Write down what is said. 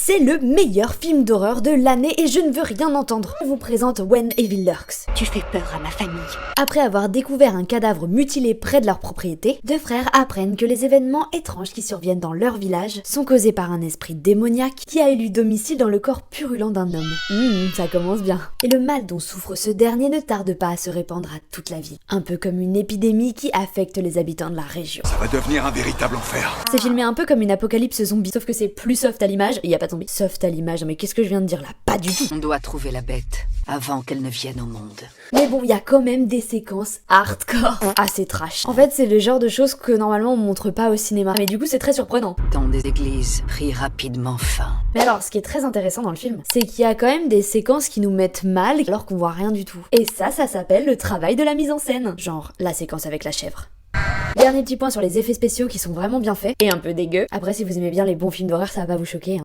C'est le meilleur film d'horreur de l'année et je ne veux rien entendre. Je vous présente When Evil Lurks. Tu fais peur à ma famille. Après avoir découvert un cadavre mutilé près de leur propriété, deux frères apprennent que les événements étranges qui surviennent dans leur village sont causés par un esprit démoniaque qui a élu domicile dans le corps purulent d'un homme. Ça commence bien. Et le mal dont souffre ce dernier ne tarde pas à se répandre à toute la ville. Un peu comme une épidémie qui affecte les habitants de la région. Ça va devenir un véritable enfer. C'est filmé un peu comme une apocalypse zombie, sauf que c'est plus soft à l'image, et y a pas de zombie. Soft à l'image, mais qu'est-ce que je viens de dire là? Pas du tout. On doit trouver la bête avant qu'elle ne vienne au monde. Mais bon, il y a quand même des séquences hardcore assez trash. En fait, c'est le genre de choses que normalement on montre pas au cinéma, mais du coup c'est très surprenant. Dans des églises, pris rapidement fin. Mais alors, ce qui est très intéressant dans le film, c'est qu'il y a quand même des séquences qui nous mettent mal alors qu'on voit rien du tout. Et ça s'appelle le travail de la mise en scène. Genre, la séquence avec la chèvre. Dernier petit point sur les effets spéciaux qui sont vraiment bien faits et un peu dégueux. Après, si vous aimez bien les bons films d'horreur, ça va pas vous choquer.